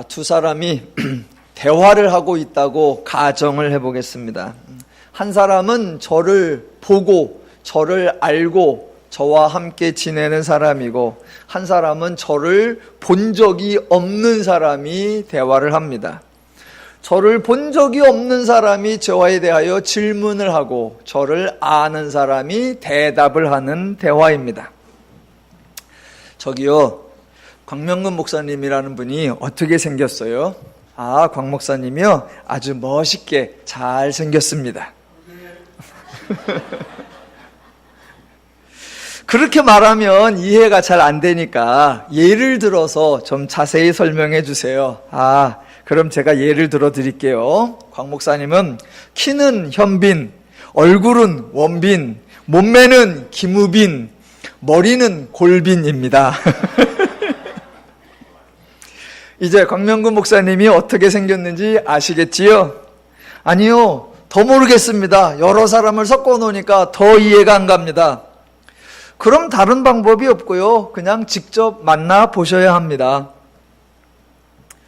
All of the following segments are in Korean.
두 사람이 대화를 하고 있다고 가정을 해보겠습니다. 한 사람은 저를 보고 저를 알고 저와 함께 지내는 사람이고, 한 사람은 저를 본 적이 없는 사람이 대화를 합니다. 저를 본 적이 없는 사람이 저에 대하여 질문을 하고, 저를 아는 사람이 대답을 하는 대화입니다. 저기요, 광명근 목사님이라는 분이 어떻게 생겼어요? 광 목사님이요? 아주 멋있게 잘 생겼습니다. 그렇게 말하면 이해가 잘 안 되니까 예를 들어서 좀 자세히 설명해 주세요. 그럼 제가 예를 들어 드릴게요. 광 목사님은 키는 현빈, 얼굴은 원빈, 몸매는 김우빈, 머리는 골빈입니다. 이제 광명근 목사님이 어떻게 생겼는지 아시겠지요? 아니요, 더 모르겠습니다. 여러 사람을 섞어 놓으니까 더 이해가 안 갑니다. 그럼 다른 방법이 없고요, 그냥 직접 만나 보셔야 합니다.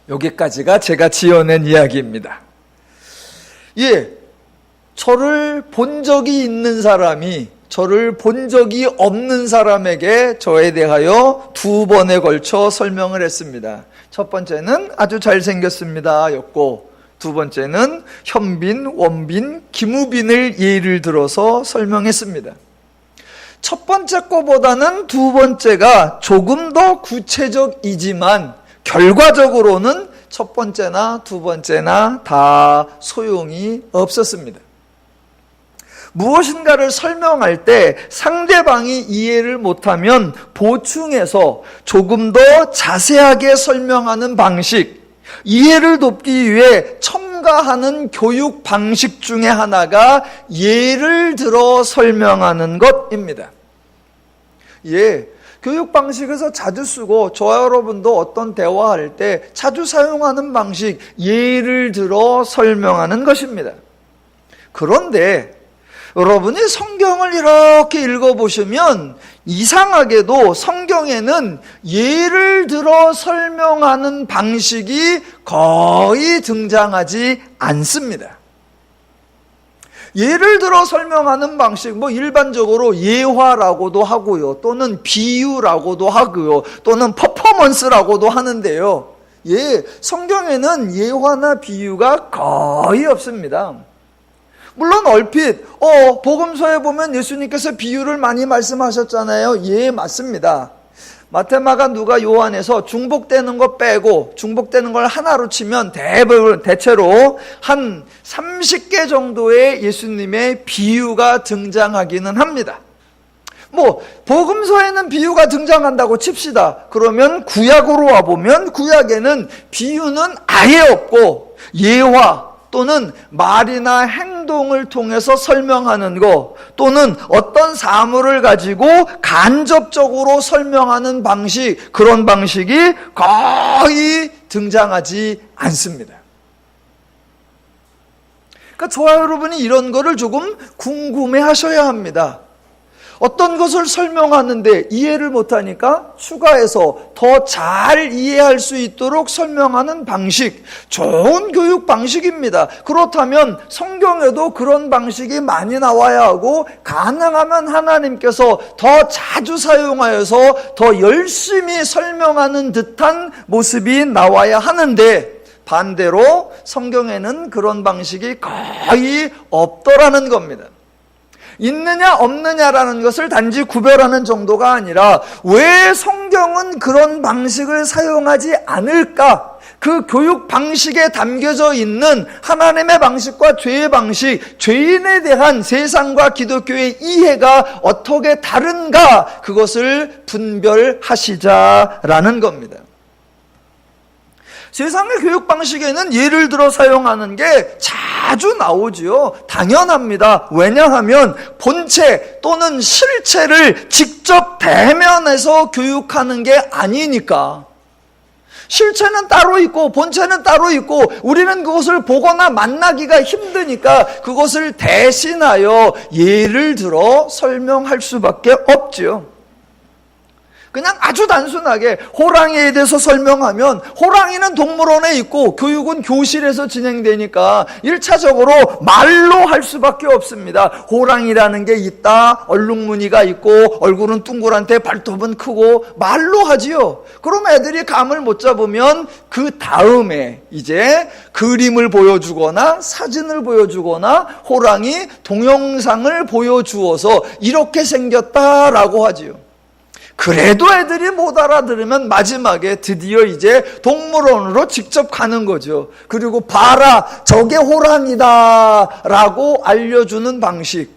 여기까지가 제가 지어낸 이야기입니다. 저를 본 적이 있는 사람이 저를 본 적이 없는 사람에게 저에 대하여 2번에 걸쳐 설명을 했습니다. 첫 번째는 아주 잘생겼습니다 였고, 두 번째는 현빈, 원빈, 김우빈을 예를 들어서 설명했습니다. 첫 번째 거보다는 두 번째가 조금 더 구체적이지만 결과적으로는 첫 번째나 두 번째나 다 소용이 없었습니다. 무엇인가를 설명할 때 상대방이 이해를 못하면 보충해서 조금 더 자세하게 설명하는 방식, 이해를 돕기 위해 첨가하는 교육 방식 중에 하나가 예를 들어 설명하는 것입니다. 교육 방식에서 자주 쓰고, 저와 여러분도 어떤 대화할 때 자주 사용하는 방식, 예를 들어 설명하는 것입니다. 그런데 여러분이 성경을 이렇게 읽어보시면 이상하게도 성경에는 예를 들어 설명하는 방식이 거의 등장하지 않습니다. 예를 들어 설명하는 방식, 일반적으로 예화라고도 하고요, 또는 비유라고도 하고요, 또는 퍼포먼스라고도 하는데요. 성경에는 예화나 비유가 거의 없습니다. 물론 얼핏 복음서에 보면 예수님께서 비유를 많이 말씀하셨잖아요. 맞습니다. 마태, 마가, 누가, 요한에서 중복되는 거 빼고 중복되는 걸 하나로 치면 대체로 한 30개 정도의 예수님의 비유가 등장하기는 합니다. 복음서에는 비유가 등장한다고 칩시다. 그러면 구약으로 와보면 구약에는 비유는 아예 없고 예화 또는 말이나 행동을 통해서 설명하는 것, 또는 어떤 사물을 가지고 간접적으로 설명하는 방식, 그런 방식이 거의 등장하지 않습니다. 그러니까 저와 여러분이 이런 거를 조금 궁금해 하셔야 합니다. 어떤 것을 설명하는데 이해를 못하니까 추가해서 더 잘 이해할 수 있도록 설명하는 방식, 좋은 교육 방식입니다. 그렇다면 성경에도 그런 방식이 많이 나와야 하고, 가능하면 하나님께서 더 자주 사용하여서 더 열심히 설명하는 듯한 모습이 나와야 하는데, 반대로 성경에는 그런 방식이 거의 없더라는 겁니다. 있느냐 없느냐라는 것을 단지 구별하는 정도가 아니라 왜 성경은 그런 방식을 사용하지 않을까? 그 교육 방식에 담겨져 있는 하나님의 방식과 죄의 방식, 죄인에 대한 세상과 기독교의 이해가 어떻게 다른가? 그것을 분별하시자라는 겁니다. 세상의 교육 방식에는 예를 들어 사용하는 게 자주 나오지요. 당연합니다. 왜냐하면 본체 또는 실체를 직접 대면해서 교육하는 게 아니니까. 실체는 따로 있고 본체는 따로 있고, 우리는 그것을 보거나 만나기가 힘드니까 그것을 대신하여 예를 들어 설명할 수밖에 없지요. 그냥 아주 단순하게 호랑이에 대해서 설명하면 호랑이는 동물원에 있고 교육은 교실에서 진행되니까 1차적으로 말로 할 수밖에 없습니다. 호랑이라는 게 있다, 얼룩무늬가 있고 얼굴은 둥그란데 발톱은 크고 말로 하지요. 그럼 애들이 감을 못 잡으면 그 다음에 이제 그림을 보여주거나 사진을 보여주거나 호랑이 동영상을 보여주어서 이렇게 생겼다라고 하지요. 그래도 애들이 못 알아들으면 마지막에 드디어 이제 동물원으로 직접 가는 거죠. 그리고 봐라, 저게 호랑이다 라고 알려주는 방식.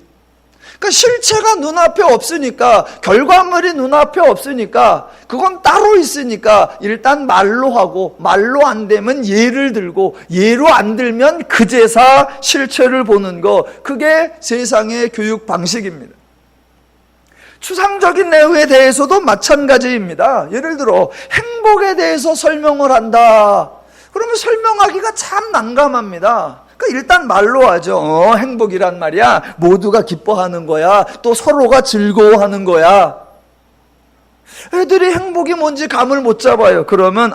그러니까 실체가 눈앞에 없으니까, 결과물이 눈앞에 없으니까, 그건 따로 있으니까 일단 말로 하고, 말로 안 되면 예를 들고, 예로 안 들면 그제사 실체를 보는 거, 그게 세상의 교육 방식입니다. 추상적인 내용에 대해서도 마찬가지입니다. 예를 들어 행복에 대해서 설명을 한다. 그러면 설명하기가 참 난감합니다. 그러니까 일단 말로 하죠. 행복이란 말이야, 모두가 기뻐하는 거야, 또 서로가 즐거워하는 거야. 애들이 행복이 뭔지 감을 못 잡아요. 그러면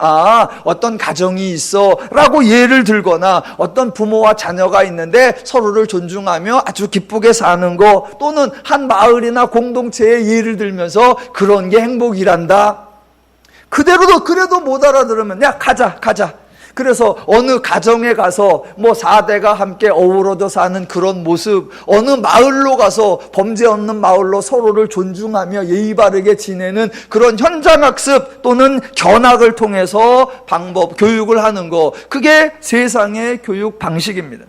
어떤 가정이 있어 라고 예를 들거나, 어떤 부모와 자녀가 있는데 서로를 존중하며 아주 기쁘게 사는 거, 또는 한 마을이나 공동체의 예를 들면서 그런 게 행복이란다. 그래도 못 알아들으면 야 가자. 그래서 어느 가정에 가서 4대가 함께 어우러져 사는 그런 모습, 어느 마을로 가서 범죄 없는 마을로 서로를 존중하며 예의 바르게 지내는 그런 현장학습 또는 견학을 통해서 교육을 하는 거, 그게 세상의 교육 방식입니다.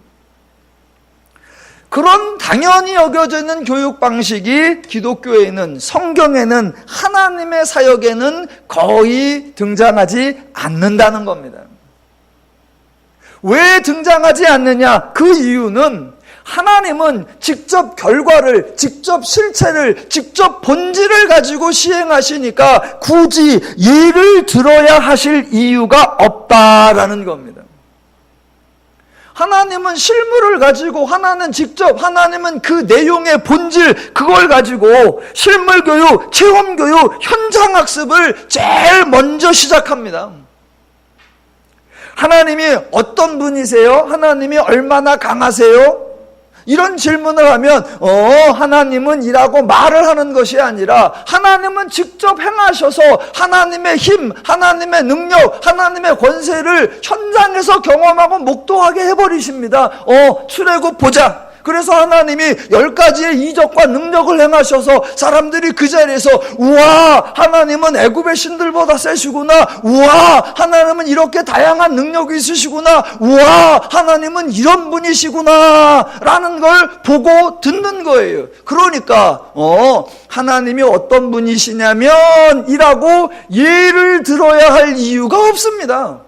그런 당연히 여겨지는 교육 방식이 기독교에는, 성경에는, 하나님의 사역에는 거의 등장하지 않는다는 겁니다. 왜 등장하지 않느냐? 그 이유는 하나님은 직접 결과를, 직접 실체를, 직접 본질을 가지고 시행하시니까 굳이 예를 들어야 하실 이유가 없다라는 겁니다. 하나님은 실물을 가지고, 하나님은 그 내용의 본질, 그걸 가지고 실물 교육, 체험 교육, 현장 학습을 제일 먼저 시작합니다. 하나님이 어떤 분이세요? 하나님이 얼마나 강하세요? 이런 질문을 하면 하나님은 이라고 말을 하는 것이 아니라 하나님은 직접 행하셔서 하나님의 힘, 하나님의 능력, 하나님의 권세를 현장에서 경험하고 목도하게 해버리십니다. 출애굽 보자. 그래서 하나님이 10가지의 이적과 능력을 행하셔서 사람들이 그 자리에서 우와, 하나님은 애굽의 신들보다 세시구나, 우와, 하나님은 이렇게 다양한 능력이 있으시구나, 우와, 하나님은 이런 분이시구나 라는 걸 보고 듣는 거예요. 그러니까 하나님이 어떤 분이시냐면 이라고 예를 들어야 할 이유가 없습니다.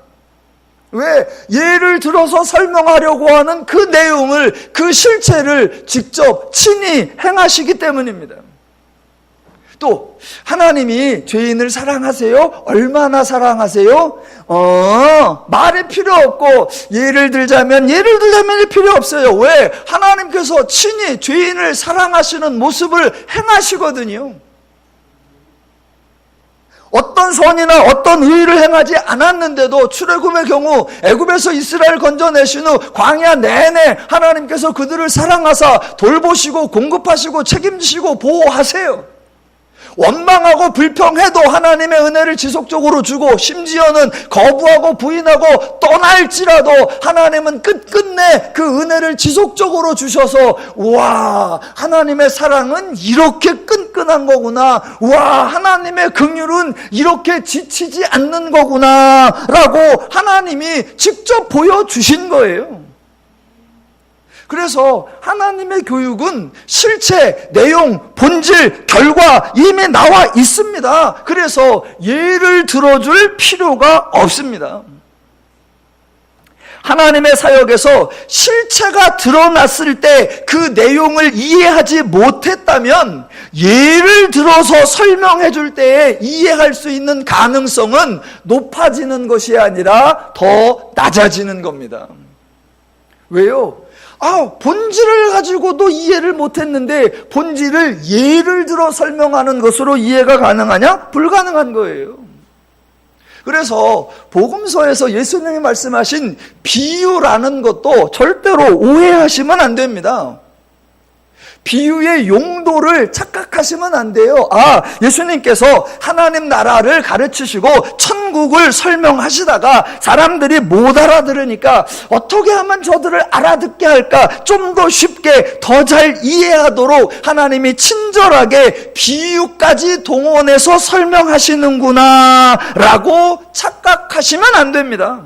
왜? 예를 들어서 설명하려고 하는 그 내용을, 그 실체를 직접 친히 행하시기 때문입니다. 또 하나님이 죄인을 사랑하세요? 얼마나 사랑하세요? 말이 필요 없고 예를 들자면 필요 없어요. 왜? 하나님께서 친히 죄인을 사랑하시는 모습을 행하시거든요. 어떤 선이나 어떤 의의를 행하지 않았는데도 출애굽의 경우 애굽에서 이스라엘 건져내신 후 광야 내내 하나님께서 그들을 사랑하사 돌보시고 공급하시고 책임지시고 보호하세요. 원망하고 불평해도 하나님의 은혜를 지속적으로 주고, 심지어는 거부하고 부인하고 떠날지라도 하나님은 끝끝내 그 은혜를 지속적으로 주셔서 우와, 하나님의 사랑은 이렇게 끈끈한 거구나, 우와, 하나님의 긍휼은 이렇게 지치지 않는 거구나 라고 하나님이 직접 보여주신 거예요. 그래서 하나님의 교육은 실체, 내용, 본질, 결과 이미 나와 있습니다. 그래서 예를 들어줄 필요가 없습니다. 하나님의 사역에서 실체가 드러났을 때 그 내용을 이해하지 못했다면 예를 들어서 설명해 줄 때에 이해할 수 있는 가능성은 높아지는 것이 아니라 더 낮아지는 겁니다. 왜요? 본질을 가지고도 이해를 못했는데 본질을 예를 들어 설명하는 것으로 이해가 가능하냐? 불가능한 거예요. 그래서 복음서에서 예수님이 말씀하신 비유라는 것도 절대로 오해하시면 안 됩니다. 비유의 용도를 착각하시면 안 돼요. 예수님께서 하나님 나라를 가르치시고 천국을 설명하시다가 사람들이 못 알아들으니까 어떻게 하면 저들을 알아듣게 할까? 좀 더 쉽게 더 잘 이해하도록 하나님이 친절하게 비유까지 동원해서 설명하시는구나 라고 착각하시면 안 됩니다.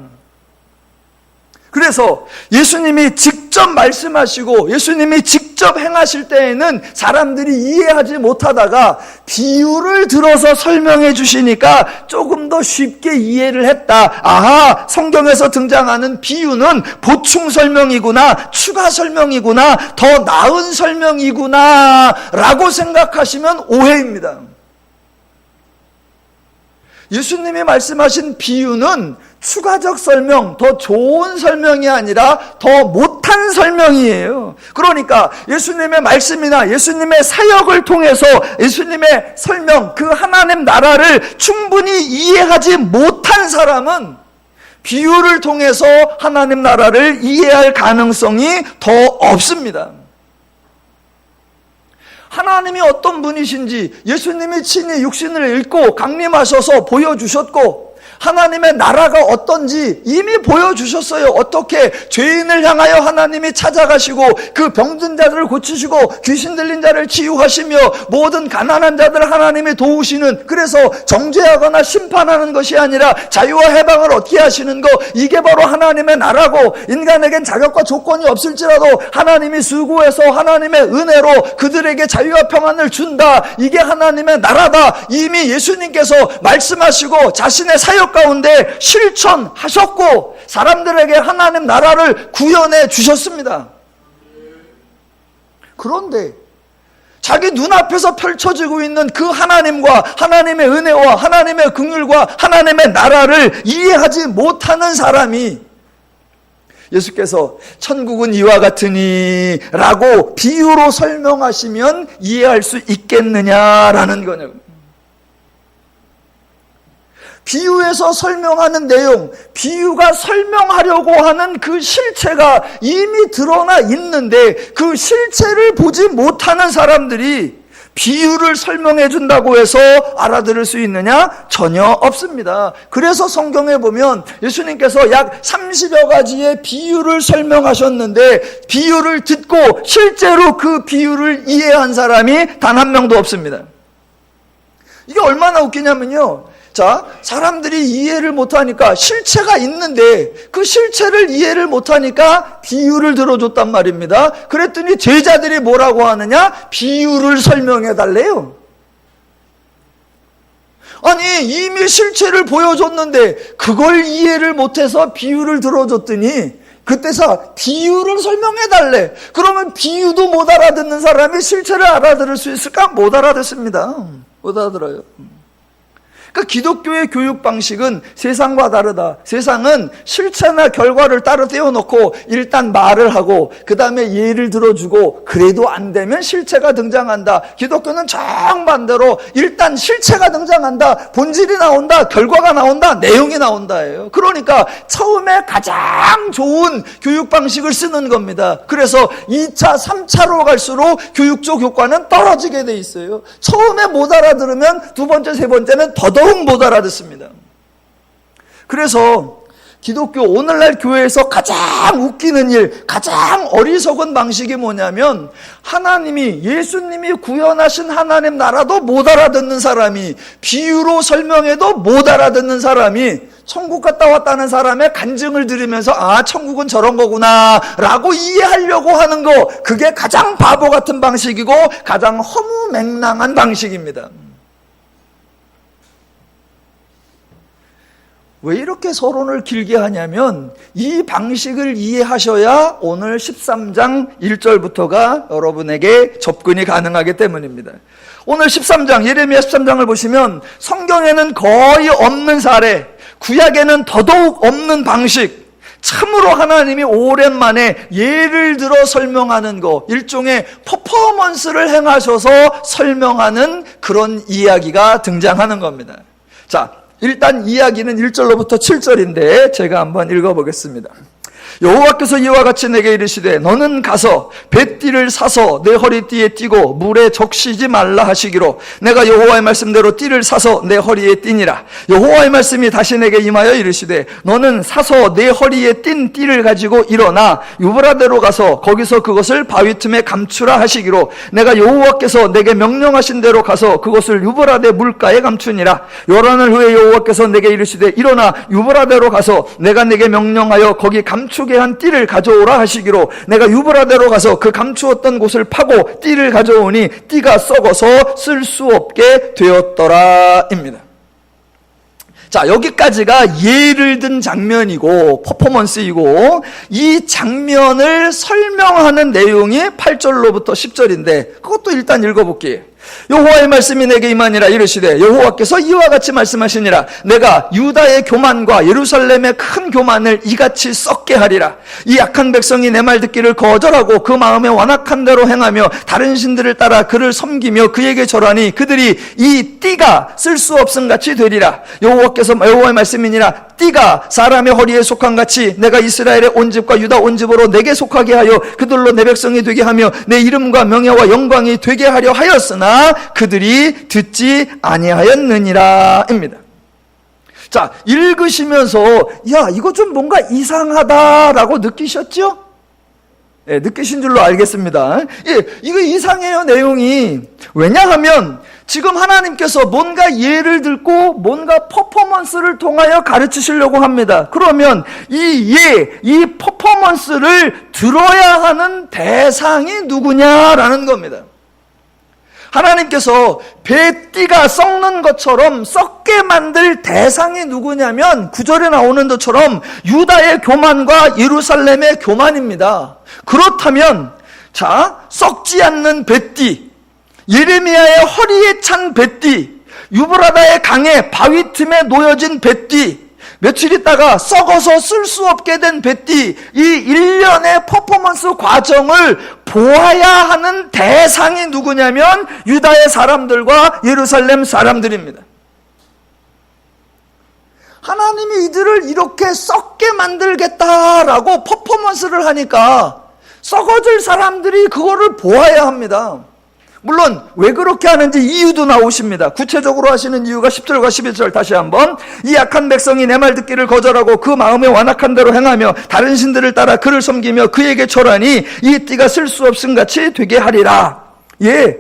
그래서 예수님이 직접 말씀하시고 예수님이 직접 행하실 때에는 사람들이 이해하지 못하다가 비유를 들어서 설명해 주시니까 조금 더 쉽게 이해를 했다. 성경에서 등장하는 비유는 보충 설명이구나, 추가 설명이구나, 더 나은 설명이구나 라고 생각하시면 오해입니다. 예수님이 말씀하신 비유는 추가적 설명, 더 좋은 설명이 아니라 더 못한 설명이에요. 그러니까 예수님의 말씀이나 예수님의 사역을 통해서 예수님의 설명, 그 하나님 나라를 충분히 이해하지 못한 사람은 비유를 통해서 하나님 나라를 이해할 가능성이 더 없습니다. 하나님이 어떤 분이신지 예수님이 친히 육신을 입고 강림하셔서 보여주셨고 하나님의 나라가 어떤지 이미 보여주셨어요. 어떻게 죄인을 향하여 하나님이 찾아가시고 그 병든 자들을 고치시고 귀신 들린 자를 치유하시며 모든 가난한 자들을 하나님이 도우시는, 그래서 정죄하거나 심판하는 것이 아니라 자유와 해방을 얻게 하시는 거, 이게 바로 하나님의 나라고, 인간에겐 자격과 조건이 없을지라도 하나님이 수고해서 하나님의 은혜로 그들에게 자유와 평안을 준다. 이게 하나님의 나라다. 이미 예수님께서 말씀하시고 자신의 사역 가운데 실천하셨고 사람들에게 하나님 나라를 구현해 주셨습니다. 그런데 자기 눈앞에서 펼쳐지고 있는 그 하나님과 하나님의 은혜와 하나님의 긍휼과 하나님의 나라를 이해하지 못하는 사람이 예수께서 천국은 이와 같으니 라고 비유로 설명하시면 이해할 수 있겠느냐라는 거냐고. 비유에서 설명하는 내용, 비유가 설명하려고 하는 그 실체가 이미 드러나 있는데 그 실체를 보지 못하는 사람들이 비유를 설명해 준다고 해서 알아들을 수 있느냐? 전혀 없습니다. 그래서 성경에 보면 예수님께서 약 30여 가지의 비유를 설명하셨는데 비유를 듣고 실제로 그 비유를 이해한 사람이 단 한 명도 없습니다. 이게 얼마나 웃기냐면요. 자, 사람들이 이해를 못하니까 실체가 있는데 그 실체를 이해를 못하니까 비유를 들어줬단 말입니다. 그랬더니 제자들이 뭐라고 하느냐? 비유를 설명해 달래요. 아니, 이미 실체를 보여줬는데 그걸 이해를 못해서 비유를 들어줬더니 그때서 비유를 설명해 달래. 그러면 비유도 못 알아듣는 사람이 실체를 알아들을 수 있을까? 못 알아듣습니다. 못 알아들어요. 그러니까 기독교의 교육 방식은 세상과 다르다. 세상은 실체나 결과를 따로 떼어놓고 일단 말을 하고 그 다음에 예를 들어주고 그래도 안 되면 실체가 등장한다. 기독교는 정반대로 일단 실체가 등장한다. 본질이 나온다. 결과가 나온다. 내용이 나온다예요. 그러니까 처음에 가장 좋은 교육 방식을 쓰는 겁니다. 그래서 2차, 3차로 갈수록 교육적 효과는 떨어지게 돼 있어요. 처음에 못 알아들으면 두 번째, 세 번째는 더더욱 못 알아듣습니다. 그래서 기독교 오늘날 교회에서 가장 웃기는 일, 가장 어리석은 방식이 뭐냐면 하나님이, 예수님이 구현하신 하나님 나라도 못 알아듣는 사람이, 비유로 설명해도 못 알아듣는 사람이 천국 갔다 왔다는 사람의 간증을 들으면서 천국은 저런 거구나 라고 이해하려고 하는 거, 그게 가장 바보 같은 방식이고 가장 허무맹랑한 방식입니다. 왜 이렇게 서론을 길게 하냐면 이 방식을 이해하셔야 오늘 13장 1절부터가 여러분에게 접근이 가능하기 때문입니다. 오늘 13장, 예레미야 13장을 보시면 성경에는 거의 없는 사례, 구약에는 더더욱 없는 방식, 참으로 하나님이 오랜만에 예를 들어 설명하는 거, 일종의 퍼포먼스를 행하셔서 설명하는 그런 이야기가 등장하는 겁니다. 자, 일단 이야기는 1절로부터 7절인데 제가 한번 읽어보겠습니다. 여호와께서 이와 같이 내게 이르시되 너는 가서 뱃띠를 사서 내 허리띠에 띠고 물에 적시지 말라 하시기로 내가 여호와의 말씀대로 띠를 사서 내 허리에 띠니라. 여호와의 말씀이 다시 내게 임하여 이르시되 너는 사서 내 허리에 띈 띠를 가지고 일어나 유브라데로 가서 거기서 그것을 바위 틈에 감추라 하시기로 내가 여호와께서 내게 명령하신 대로 가서 그것을 유브라데 물가에 감추니라. 요란을 후에 여호와께서 내게 이르시되 일어나 유브라데로 가서 내가 내게 명령하여 거기 감추 한 띠를 가져오라 하시기로 내가 유브라데로 가서 그 감추었던 곳을 파고 띠를 가져오니 띠가 썩어서 쓸 수 없게 되었더라 입니다. 자, 여기까지가 예를 든 장면이고 퍼포먼스이고 이 장면을 설명하는 내용이 8절로부터 10절인데 그것도 일단 읽어볼게요. 여호와의 말씀이 내게 임하니라. 이르시되 여호와께서 이와 같이 말씀하시니라. 내가 유다의 교만과 예루살렘의 큰 교만을 이같이 썩게 하리라. 이 악한 백성이 내 말 듣기를 거절하고 그 마음에 완악한 대로 행하며 다른 신들을 따라 그를 섬기며 그에게 절하니 그들이 이 띠가 쓸 수 없음 같이 되리라. 여호와의 말씀이니라. 띠가 사람의 허리에 속한 같이 내가 이스라엘의 온 집과 유다 온 집으로 내게 속하게 하여 그들로 내 백성이 되게 하며 내 이름과 명예와 영광이 되게 하려 하였으나 그들이 듣지 아니하였느니라 입니다. 자, 읽으시면서 야, 이거 좀 뭔가 이상하다라고 느끼셨죠? 네, 느끼신 줄로 알겠습니다. 예, 이거 이상해요, 내용이. 왜냐하면 지금 하나님께서 뭔가 예를 들고 뭔가 퍼포먼스를 통하여 가르치시려고 합니다. 그러면 이 퍼포먼스를 들어야 하는 대상이 누구냐라는 겁니다. 하나님께서 뱃띠가 썩는 것처럼 썩게 만들 대상이 누구냐면 9절에 나오는 것처럼 유다의 교만과 예루살렘의 교만입니다. 그렇다면 자, 썩지 않는 뱃띠, 예레미야의 허리에 찬 뱃띠, 유브라다의 강에 바위 틈에 놓여진 뱃띠, 며칠 있다가 썩어서 쓸 수 없게 된 뱃띠, 이 일련의 퍼포먼스 과정을 보아야 하는 대상이 누구냐면 유다의 사람들과 예루살렘 사람들입니다. 하나님이 이들을 이렇게 썩게 만들겠다라고 퍼포먼스를 하니까 썩어질 사람들이 그거를 보아야 합니다. 물론 왜 그렇게 하는지 이유도 나오십니다. 구체적으로 하시는 이유가 10절과 11절 다시 한번. 이 악한 백성이 내 말 듣기를 거절하고 그 마음에 완악한 대로 행하며 다른 신들을 따라 그를 섬기며 그에게 절하니 이 띠가 쓸 수 없음 같이 되게 하리라. 예,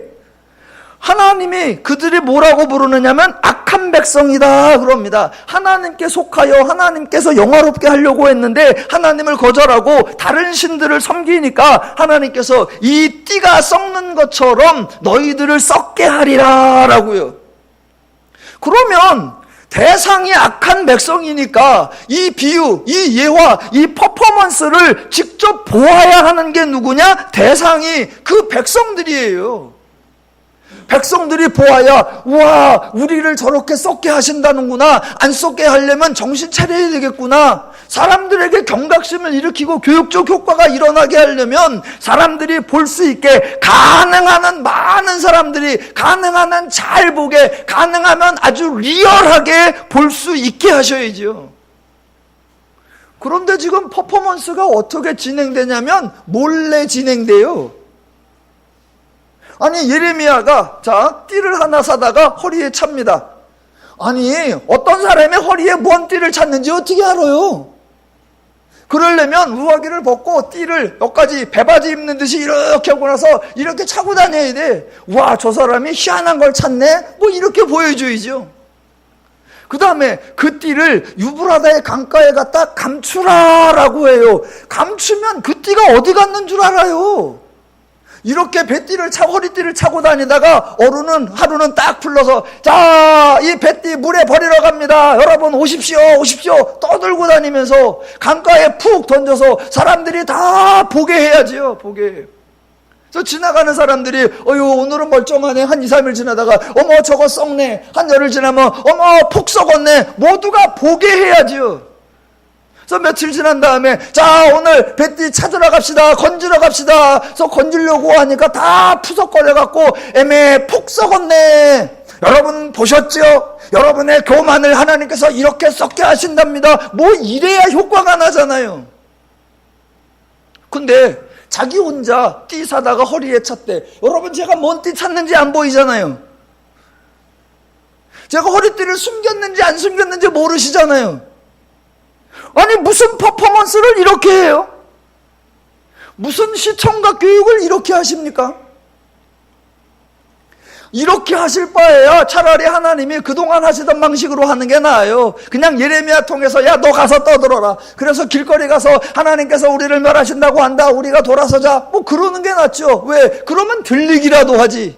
하나님이 그들이 뭐라고 부르느냐면 악한 백성이다 그럽니다. 하나님께 속하여 하나님께서 영화롭게 하려고 했는데 하나님을 거절하고 다른 신들을 섬기니까 하나님께서 이 띠가 썩는 것처럼 너희들을 썩게 하리라 라고요. 그러면 대상이 악한 백성이니까 이 비유, 이 예화, 이 퍼포먼스를 직접 보아야 하는 게 누구냐? 대상이 그 백성들이에요. 백성들이 보아야 와, 우리를 저렇게 썩게 하신다는구나, 안 썩게 하려면 정신 차려야 되겠구나, 사람들에게 경각심을 일으키고 교육적 효과가 일어나게 하려면 사람들이 볼 수 있게 가능한 많은 사람들이 가능한 한 잘 보게, 가능하면 아주 리얼하게 볼 수 있게 하셔야죠. 그런데 지금 퍼포먼스가 어떻게 진행되냐면 몰래 진행돼요. 아니, 예레미야가 자, 띠를 하나 사다가 허리에 찹니다. 아니, 어떤 사람의 허리에 뭔 띠를 찼는지 어떻게 알아요? 그러려면 우아기를 벗고 띠를 몇 가지 배바지 입는 듯이 이렇게 하고 나서 이렇게 차고 다녀야 돼. 와, 저 사람이 희한한 걸 찼네? 뭐 이렇게 보여줘야죠. 그 다음에 그 띠를 유브라다의 강가에 갖다 감추라라고 해요. 감추면 그 띠가 어디 갔는 줄 알아요? 이렇게 뱃띠를 차고 허리띠를 차고 다니다가 하루는 딱 불러서 자, 이 뱃띠 물에 버리러 갑니다. 여러분 오십시오, 오십시오. 떠들고 다니면서 강가에 푹 던져서 사람들이 다 보게 해야지요. 보게. 그래서 지나가는 사람들이 오늘은 멀쩡하네. 한 2, 3일 지나다가 어머 저거 썩네. 한 열흘 지나면 어머 푹 썩었네. 모두가 보게 해야지요. 그래서 며칠 지난 다음에 자 오늘 뱃띠 찾으러 갑시다. 건지러 갑시다. 그래서 건지려고 하니까 다 푸석거려갖고 애매 폭 썩었네. 여러분 보셨죠? 여러분의 교만을 하나님께서 이렇게 썩게 하신답니다. 뭐 이래야 효과가 나잖아요. 근데 자기 혼자 띠 사다가 허리에 찼대. 여러분 제가 뭔 띠 찼는지 안 보이잖아요. 제가 허리띠를 숨겼는지 안 숨겼는지 모르시잖아요. 아니 무슨 퍼포먼스를 이렇게 해요? 무슨 시청각 교육을 이렇게 하십니까? 이렇게 하실 바에야 차라리 하나님이 그동안 하시던 방식으로 하는 게 나아요. 그냥 예레미야 통해서 야 너 가서 떠들어라. 그래서 길거리 가서 하나님께서 우리를 멸하신다고 한다. 우리가 돌아서자. 뭐 그러는 게 낫죠. 왜? 그러면 들리기라도 하지.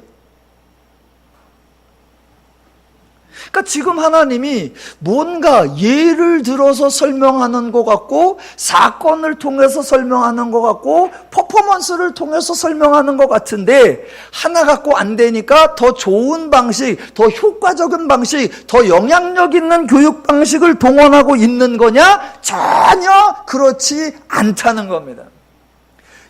그러니까 지금 하나님이 뭔가 예를 들어서 설명하는 것 같고 사건을 통해서 설명하는 것 같고 퍼포먼스를 통해서 설명하는 것 같은데 하나 갖고 안 되니까 더 좋은 방식, 더 효과적인 방식, 더 영향력 있는 교육 방식을 동원하고 있는 거냐? 전혀 그렇지 않다는 겁니다.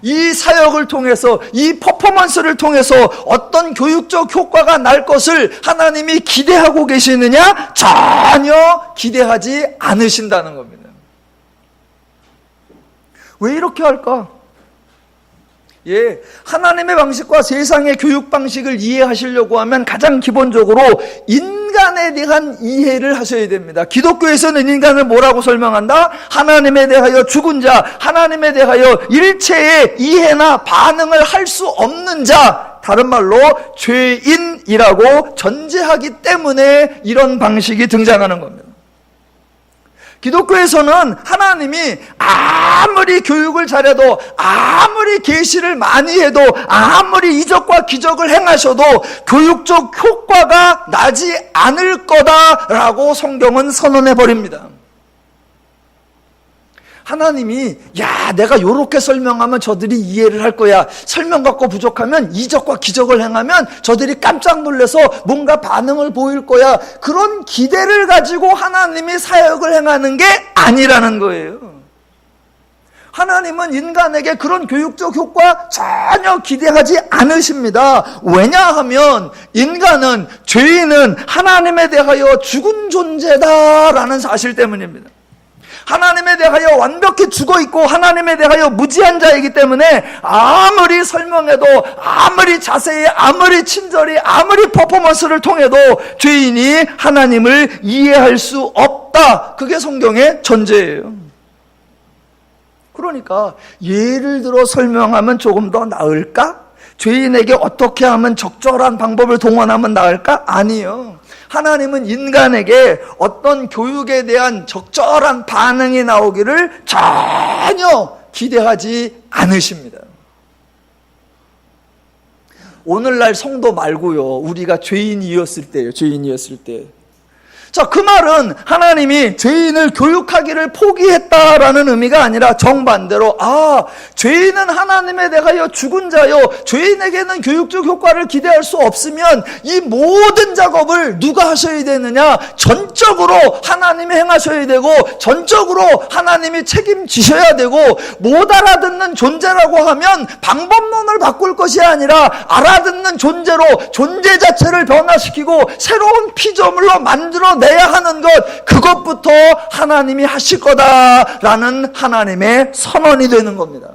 이 사역을 통해서 이 퍼포먼스를 통해서 어떤 교육적 효과가 날 것을 하나님이 기대하고 계시느냐? 전혀 기대하지 않으신다는 겁니다. 왜 이렇게 할까? 예, 하나님의 방식과 세상의 교육 방식을 이해하시려고 하면 가장 기본적으로 인간에 대한 이해를 하셔야 됩니다. 기독교에서는 인간을 뭐라고 설명한다? 하나님에 대하여 죽은 자, 하나님에 대하여 일체의 이해나 반응을 할 수 없는 자, 다른 말로 죄인이라고 전제하기 때문에 이런 방식이 등장하는 겁니다. 기독교에서는 하나님이 아무리 교육을 잘해도 아무리 계시를 많이 해도 아무리 이적과 기적을 행하셔도 교육적 효과가 나지 않을 거다라고 성경은 선언해 버립니다. 하나님이 야 내가 요렇게 설명하면 저들이 이해를 할 거야. 설명 갖고 부족하면 이적과 기적을 행하면 저들이 깜짝 놀라서 뭔가 반응을 보일 거야. 그런 기대를 가지고 하나님이 사역을 행하는 게 아니라는 거예요. 하나님은 인간에게 그런 교육적 효과 전혀 기대하지 않으십니다. 왜냐하면 인간은, 죄인은 하나님에 대하여 죽은 존재다라는 사실 때문입니다. 하나님에 대하여 완벽히 죽어있고 하나님에 대하여 무지한 자이기 때문에 아무리 설명해도 아무리 자세히 아무리 친절히 아무리 퍼포먼스를 통해도 죄인이 하나님을 이해할 수 없다. 그게 성경의 전제예요. 그러니까 예를 들어 설명하면 조금 더 나을까? 죄인에게 어떻게 하면 적절한 방법을 동원하면 나을까? 아니요. 하나님은 인간에게 어떤 교육에 대한 적절한 반응이 나오기를 전혀 기대하지 않으십니다. 오늘날 성도 말고요. 우리가 죄인이었을 때예요. 죄인이었을 때. 자, 그 말은 하나님이 죄인을 교육하기를 포기했다라는 의미가 아니라 정반대로 죄인은 하나님에 대하여 죽은 자요. 죄인에게는 교육적 효과를 기대할 수 없으면 이 모든 작업을 누가 하셔야 되느냐? 전적으로 하나님이 행하셔야 되고 전적으로 하나님이 책임지셔야 되고 못 알아듣는 존재라고 하면 방법론을 바꿀 것이 아니라 알아듣는 존재로 존재 자체를 변화시키고 새로운 피조물로 만들어 내야 하는 것, 그것부터 하나님이 하실 거다라는 하나님의 선언이 되는 겁니다.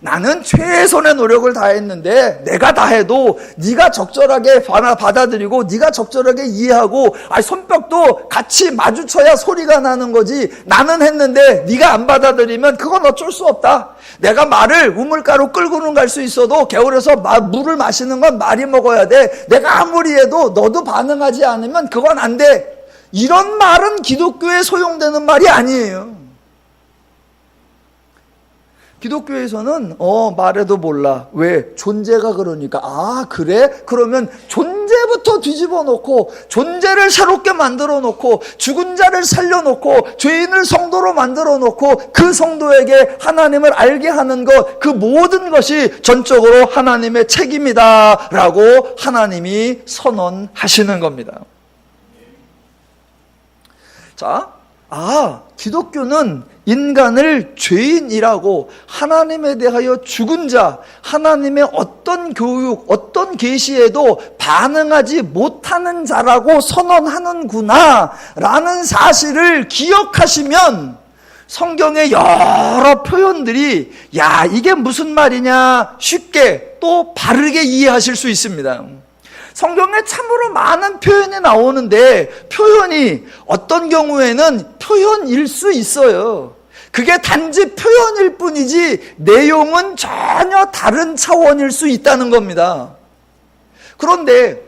나는 최선의 노력을 다했는데 내가 다 해도 네가 적절하게 받아들이고 네가 적절하게 이해하고 손뼉도 같이 마주쳐야 소리가 나는 거지. 나는 했는데 네가 안 받아들이면 그건 어쩔 수 없다. 내가 말을 우물가로 끌고는 갈 수 있어도 겨울에서 물을 마시는 건 말이 먹어야 돼. 내가 아무리 해도 너도 반응하지 않으면 그건 안 돼. 이런 말은 기독교에 소용되는 말이 아니에요. 기독교에서는 말해도 몰라. 왜? 존재가 그러니까. 그래? 그러면 존재부터 뒤집어 놓고 존재를 새롭게 만들어 놓고 죽은 자를 살려 놓고 죄인을 성도로 만들어 놓고 그 성도에게 하나님을 알게 하는 것, 그 모든 것이 전적으로 하나님의 책임이다라고 하나님이 선언하시는 겁니다. 자, 기독교는 인간을 죄인이라고, 하나님에 대하여 죽은 자, 하나님의 어떤 교육, 어떤 계시에도 반응하지 못하는 자라고 선언하는구나 라는 사실을 기억하시면 성경의 여러 표현들이 이게 무슨 말이냐 쉽게 또 바르게 이해하실 수 있습니다. 성경에 참으로 많은 표현이 나오는데 표현이 어떤 경우에는 표현일 수 있어요. 그게 단지 표현일 뿐이지 내용은 전혀 다른 차원일 수 있다는 겁니다. 그런데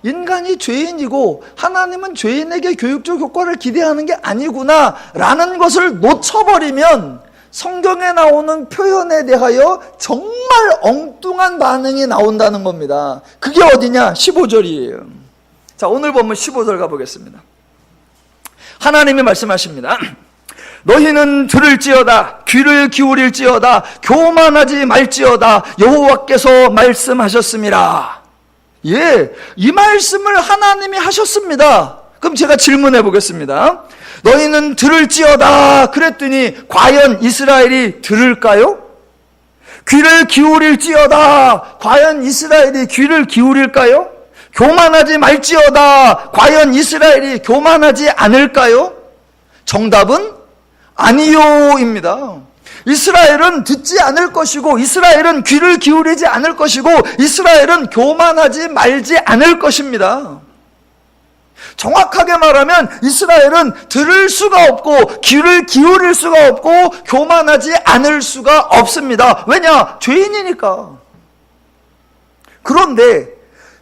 인간이 죄인이고 하나님은 죄인에게 교육적 효과를 기대하는 게 아니구나 라는 것을 놓쳐버리면 성경에 나오는 표현에 대하여 정말 엉뚱한 반응이 나온다는 겁니다. 그게 어디냐? 15절이에요. 자, 오늘 본문 15절 가보겠습니다. 하나님이 말씀하십니다. 너희는 들을지어다, 귀를 기울일지어다, 교만하지 말지어다, 여호와께서 말씀하셨음이라. 이 말씀을 하나님이 하셨습니다. 그럼 제가 질문해 보겠습니다. 너희는 들을지어다 그랬더니 과연 이스라엘이 들을까요? 귀를 기울일지어다, 과연 이스라엘이 귀를 기울일까요? 교만하지 말지어다, 과연 이스라엘이 교만하지 않을까요? 정답은 아니요입니다. 이스라엘은 듣지 않을 것이고, 이스라엘은 귀를 기울이지 않을 것이고, 이스라엘은 교만하지 말지 않을 것입니다. 정확하게 말하면 이스라엘은 들을 수가 없고 귀를 기울일 수가 없고 교만하지 않을 수가 없습니다. 왜냐? 죄인이니까. 그런데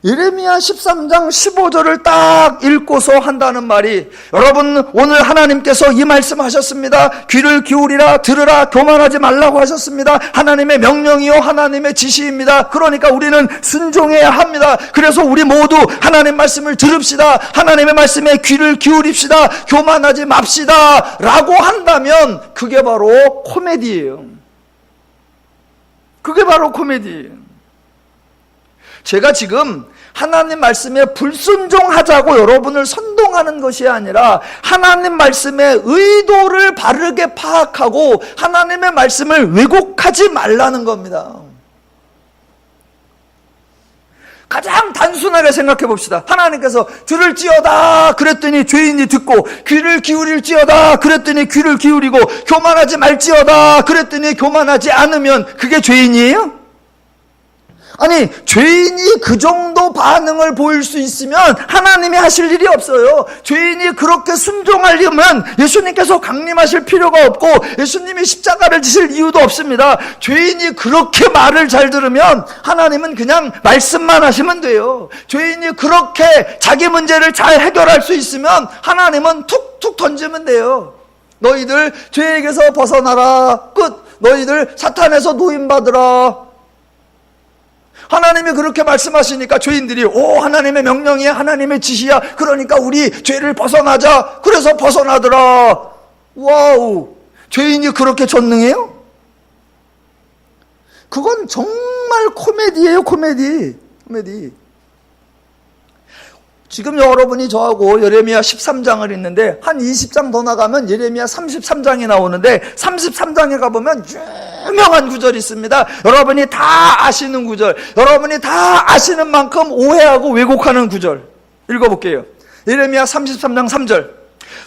예레미야 13장 15절을 딱 읽고서 한다는 말이, 여러분 오늘 하나님께서 이 말씀하셨습니다. 귀를 기울이라, 들으라, 교만하지 말라고 하셨습니다. 하나님의 명령이요 하나님의 지시입니다. 그러니까 우리는 순종해야 합니다. 그래서 우리 모두 하나님 말씀을 들읍시다. 하나님의 말씀에 귀를 기울입시다. 교만하지 맙시다 라고 한다면 그게 바로 코미디예요. 그게 바로 코미디예요. 제가 지금 하나님 말씀에 불순종하자고 여러분을 선동하는 것이 아니라 하나님 말씀의 의도를 바르게 파악하고 하나님의 말씀을 왜곡하지 말라는 겁니다. 가장 단순하게 생각해 봅시다. 하나님께서 들을지어다 그랬더니 죄인이 듣고, 귀를 기울일지어다 그랬더니 귀를 기울이고, 교만하지 말지어다 그랬더니 교만하지 않으면 그게 죄인이에요? 아니, 죄인이 그 정도 반응을 보일 수 있으면 하나님이 하실 일이 없어요. 죄인이 그렇게 순종하려면 예수님께서 강림하실 필요가 없고 예수님이 십자가를 지실 이유도 없습니다. 죄인이 그렇게 말을 잘 들으면 하나님은 그냥 말씀만 하시면 돼요. 죄인이 그렇게 자기 문제를 잘 해결할 수 있으면 하나님은 툭툭 던지면 돼요. 너희들 죄에게서 벗어나라. 끝. 너희들 사탄에서 노임받으라. 하나님이 그렇게 말씀하시니까 죄인들이 하나님의 명령이야, 하나님의 지시야, 그러니까 우리 죄를 벗어나자. 그래서 벗어나더라. 와우, 죄인이 그렇게 전능해요? 그건 정말 코미디예요. 코미디. 지금 여러분이 저하고 예레미야 13장을 읽는데 한 20장 더 나가면 예레미야 33장이 나오는데 33장에 가보면 유명한 구절이 있습니다. 여러분이 다 아시는 구절, 여러분이 다 아시는 만큼 오해하고 왜곡하는 구절 읽어볼게요. 예레미야 33장 3절.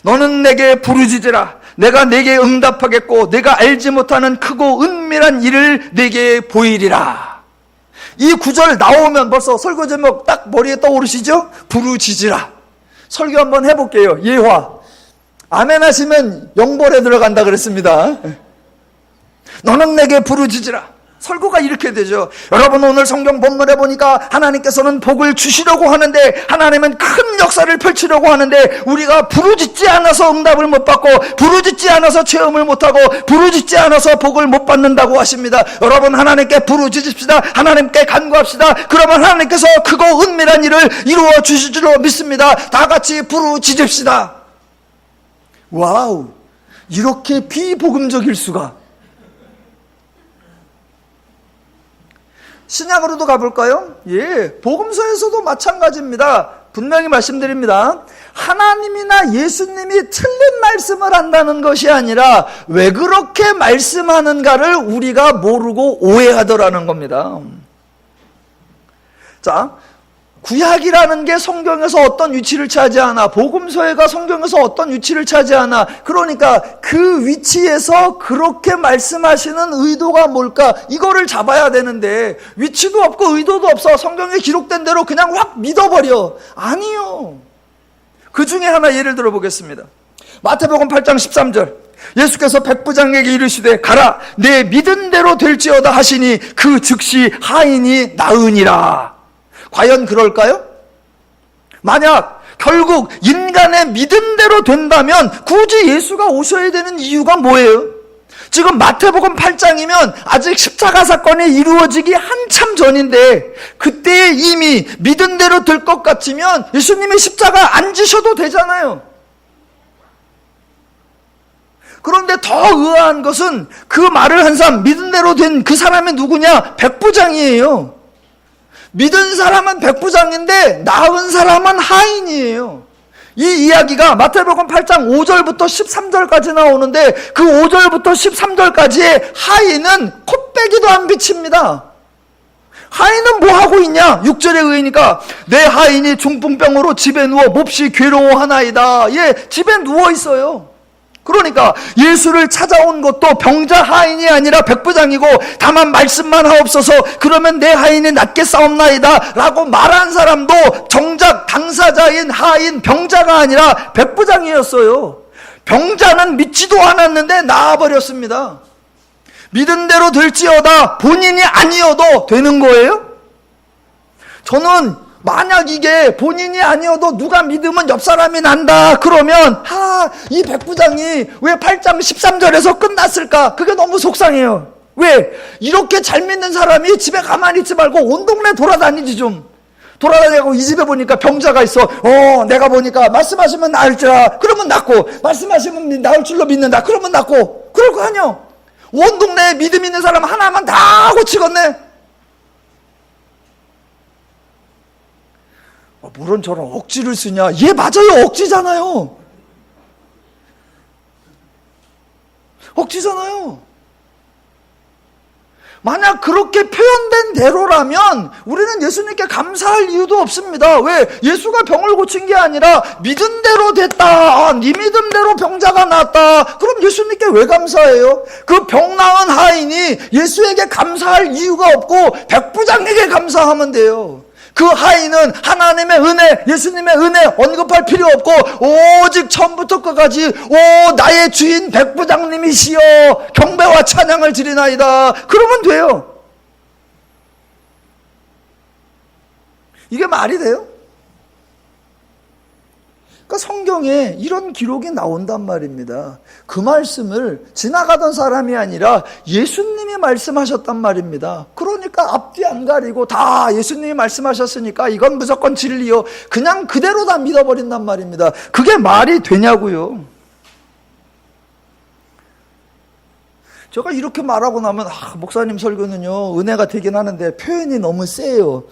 너는 내게 부르짖으라. 내가 내게 응답하겠고 내가 알지 못하는 크고 은밀한 일을 내게 보이리라. 이 구절 나오면 벌써 설교 제목 딱 머리에 떠오르시죠? 부르짖으라. 설교 한번 해볼게요. 예화. 아멘 하시면 영벌에 들어간다 그랬습니다. 너는 내게 부르짖으라. 설교가 이렇게 되죠. 여러분 오늘 성경 본문에 보니까 하나님께서는 복을 주시려고 하는데, 하나님은 큰 역사를 펼치려고 하는데 우리가 부르짖지 않아서 응답을 못 받고 부르짖지 않아서 체험을 못하고 부르짖지 않아서 복을 못 받는다고 하십니다. 여러분 하나님께 부르짖읍시다. 하나님께 간구합시다. 그러면 하나님께서 크고 은밀한 일을 이루어 주실 줄로 믿습니다. 다 같이 부르짖읍시다. 와우, 이렇게 비복음적일 수가. 신약으로도 가볼까요? 복음서에서도 마찬가지입니다. 분명히 말씀드립니다. 하나님이나 예수님이 틀린 말씀을 한다는 것이 아니라 왜 그렇게 말씀하는가를 우리가 모르고 오해하더라는 겁니다. 자, 구약이라는 게 성경에서 어떤 위치를 차지하나, 복음서에가 성경에서 어떤 위치를 차지하나, 그러니까 그 위치에서 그렇게 말씀하시는 의도가 뭘까, 이거를 잡아야 되는데 위치도 없고 의도도 없어 성경에 기록된 대로 그냥 확 믿어버려. 아니요. 그 중에 하나 예를 들어 보겠습니다. 마태복음 8장 13절, 예수께서 백부장에게 이르시되 가라, 내 믿은 대로 될지어다 하시니 그 즉시 하인이 나으니라. 과연 그럴까요? 만약 결국 인간의 믿음대로 된다면 굳이 예수가 오셔야 되는 이유가 뭐예요? 지금 마태복음 8장이면 아직 십자가 사건이 이루어지기 한참 전인데 그때 이미 믿은 대로 될 것 같으면 예수님이 십자가 안 지셔도 되잖아요. 그런데 더 의아한 것은 그 말을 한 사람, 믿은 대로 된 그 사람이 누구냐? 백부장이에요. 믿은 사람은 백부장인데 나은 사람은 하인이에요. 이 이야기가 마태복음 8장 5절부터 13절까지 나오는데 그 5절부터 13절까지의 하인은 콧배기도 안 비칩니다. 하인은 뭐 하고 있냐? 6절에 의하니까 내 하인이 중풍병으로 집에 누워 몹시 괴로워하나이다. 예, 집에 누워 있어요. 그러니까 예수를 찾아온 것도 병자 하인이 아니라 백부장이고 다만 말씀만 하옵소서 그러면 내 하인이 낫겠사옵나이다 라고 말한 사람도 정작 당사자인 하인 병자가 아니라 백부장이었어요. 병자는 믿지도 않았는데 나아버렸습니다. 믿은 대로 될지어다 본인이 아니어도 되는 거예요? 저는 만약 이게 본인이 아니어도 누가 믿으면 옆 사람이 난다 그러면 이 백부장이 왜 8장 13절에서 끝났을까? 그게 너무 속상해요. 왜? 이렇게 잘 믿는 사람이 집에 가만히 있지 말고 온 동네 돌아다니지 좀. 돌아다니고 이 집에 보니까 병자가 있어. 내가 보니까 말씀하시면 나을지라. 그러면 낫고, 말씀하시면 나을 줄로 믿는다. 그러면 낫고. 그럴 거 아니요. 온 동네에 믿음 있는 사람 하나만 다 고치겠네. 물론 저런 억지를 쓰냐? 예, 맞아요. 억지잖아요. 억지잖아요. 만약 그렇게 표현된 대로라면 우리는 예수님께 감사할 이유도 없습니다. 왜? 예수가 병을 고친 게 아니라 믿은 대로 됐다. 네 믿음대로 병자가 낫다. 그럼 예수님께 왜 감사해요? 그 병 나은 하인이 예수에게 감사할 이유가 없고 백부장에게 감사하면 돼요. 그 하인은 하나님의 은혜, 예수님의 은혜 언급할 필요 없고 오직 처음부터 끝까지 나의 주인 백부장님이시여 경배와 찬양을 드리나이다. 그러면 돼요. 이게 말이 돼요? 그러니까 성경에 이런 기록이 나온단 말입니다. 그 말씀을 지나가던 사람이 아니라 예수님이 말씀하셨단 말입니다. 그러니까 앞뒤 안 가리고 다 예수님이 말씀하셨으니까 이건 무조건 진리요. 그냥 그대로 다 믿어버린단 말입니다. 그게 말이 되냐고요. 제가 이렇게 말하고 나면 목사님 설교는요 은혜가 되긴 하는데 표현이 너무 세요.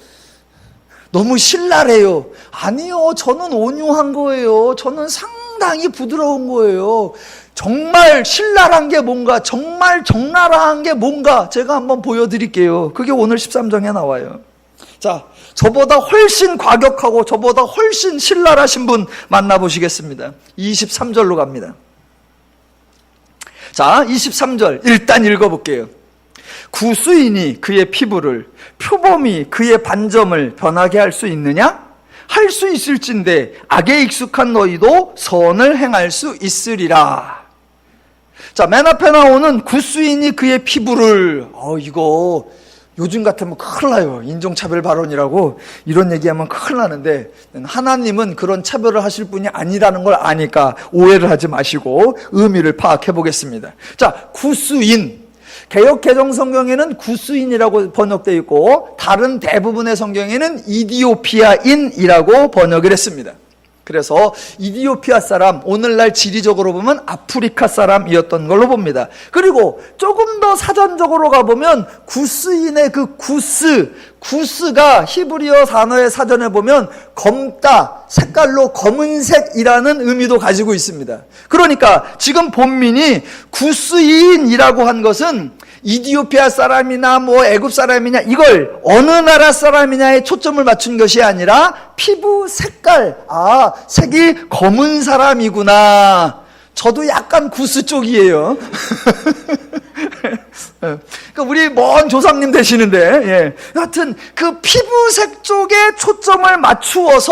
너무 신랄해요. 아니요, 저는 온유한 거예요. 저는 상당히 부드러운 거예요. 정말 신랄한 게 뭔가, 정말 적나라한 게 뭔가 제가 한번 보여드릴게요. 그게 오늘 13장에 나와요. 자, 저보다 훨씬 과격하고 저보다 훨씬 신랄하신 분 만나보시겠습니다. 23절로 갑니다. 자, 23절 일단 읽어볼게요. 구수인이 그의 피부를, 표범이 그의 반점을 변하게 할 수 있느냐? 할 수 있을진데 악에 익숙한 너희도 선을 행할 수 있으리라. 자, 맨 앞에 나오는 구수인이 그의 피부를, 이거 요즘 같으면 큰일 나요. 인종차별 발언이라고 이런 얘기하면 큰일 나는데 하나님은 그런 차별을 하실 분이 아니라는 걸 아니까 오해를 하지 마시고 의미를 파악해 보겠습니다. 자, 구수인. 개역 개정 성경에는 구스인이라고 번역되어 있고 다른 대부분의 성경에는 이디오피아인이라고 번역을 했습니다. 그래서 이디오피아 사람, 오늘날 지리적으로 보면 아프리카 사람이었던 걸로 봅니다. 그리고 조금 더 사전적으로 가보면 구스인의 그 구스가 히브리어 단어의 사전에 보면 검다, 색깔로 검은색이라는 의미도 가지고 있습니다. 그러니까 지금 본민이 구스인이라고 한 것은 이디오피아 사람이나 애굽 사람이냐, 이걸 어느 나라 사람이냐에 초점을 맞춘 것이 아니라 피부 색깔, 색이 검은 사람이구나. 저도 약간 구스 쪽이에요. 그러니까 우리 먼 조상님 되시는데, 하여튼 그 피부색 쪽에 초점을 맞추어서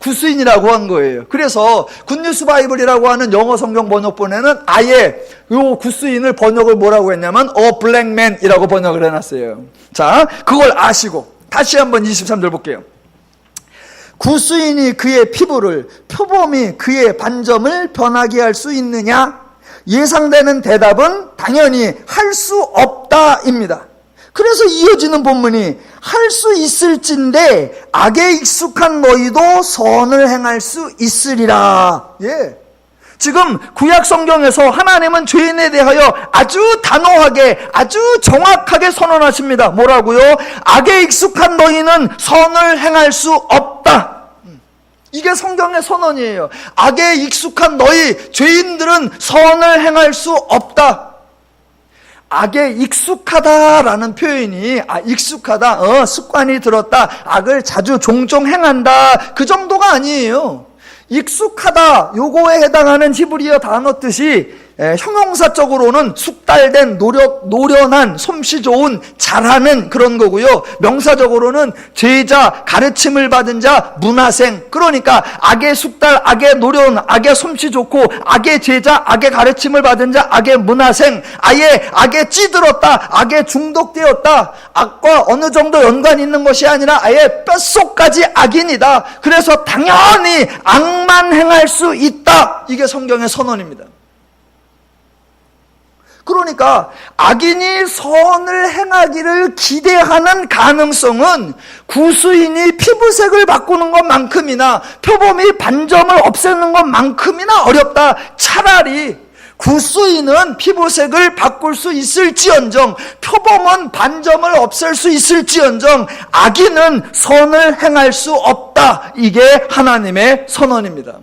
구스인이라고 한 거예요. 그래서 굿뉴스 바이블이라고 하는 영어 성경 번역본에는 아예 요 구스인을 번역을 뭐라고 했냐면 A Black Man이라고 번역을 해놨어요. 자, 그걸 아시고 다시 한번 23절 볼게요. 구스인이 그의 피부를, 표범이 그의 반점을 변하게 할 수 있느냐? 예상되는 대답은 당연히 할 수 없다입니다. 그래서 이어지는 본문이 할 수 있을진데 악에 익숙한 너희도 선을 행할 수 있으리라. 지금 구약 성경에서 하나님은 죄인에 대하여 아주 단호하게, 아주 정확하게 선언하십니다. 뭐라고요? 악에 익숙한 너희는 선을 행할 수 없다. 이게 성경의 선언이에요. 악에 익숙한 너희 죄인들은 선을 행할 수 없다. 악에 익숙하다라는 표현이 익숙하다, 습관이 들었다, 악을 자주 종종 행한다, 그 정도가 아니에요. 익숙하다, 요거에 해당하는 히브리어 단어 뜻이 형용사적으로는 숙달된, 노련한, 솜씨 좋은, 잘하는 그런 거고요. 명사적으로는 제자, 가르침을 받은 자, 문화생. 그러니까 악의 숙달, 악의 노련, 악의 솜씨 좋고, 악의 제자, 악의 가르침을 받은 자, 악의 문화생. 아예 악에 찌들었다, 악에 중독되었다. 악과 어느 정도 연관이 있는 것이 아니라 아예 뼛속까지 악인이다. 그래서 당연히 악만 행할 수 있다. 이게 성경의 선언입니다. 그러니까 악인이 선을 행하기를 기대하는 가능성은 구스인이 피부색을 바꾸는 것만큼이나 표범이 반점을 없애는 것만큼이나 어렵다. 차라리 구스인은 피부색을 바꿀 수 있을지언정, 표범은 반점을 없앨 수 있을지언정, 악인은 선을 행할 수 없다. 이게 하나님의 선언입니다.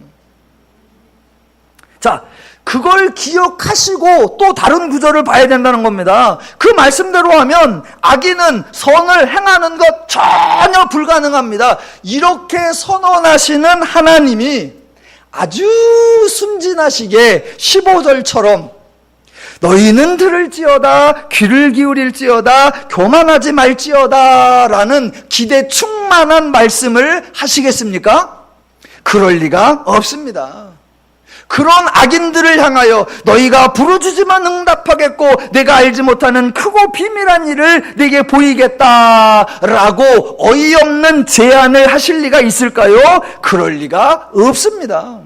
자, 그걸 기억하시고 또 다른 구절을 봐야 된다는 겁니다. 그 말씀대로 하면 악인은 선을 행하는 것 전혀 불가능합니다. 이렇게 선언하시는 하나님이 아주 순진하시게 15절처럼 너희는 들을지어다, 귀를 기울일지어다, 교만하지 말지어다 라는 기대 충만한 말씀을 하시겠습니까? 그럴 리가 없습니다. 그런 악인들을 향하여 너희가 부르짖으면 응답하겠고 내가 알지 못하는 크고 비밀한 일을 네게 보이겠다라고 어이없는 제안을 하실 리가 있을까요? 그럴 리가 없습니다.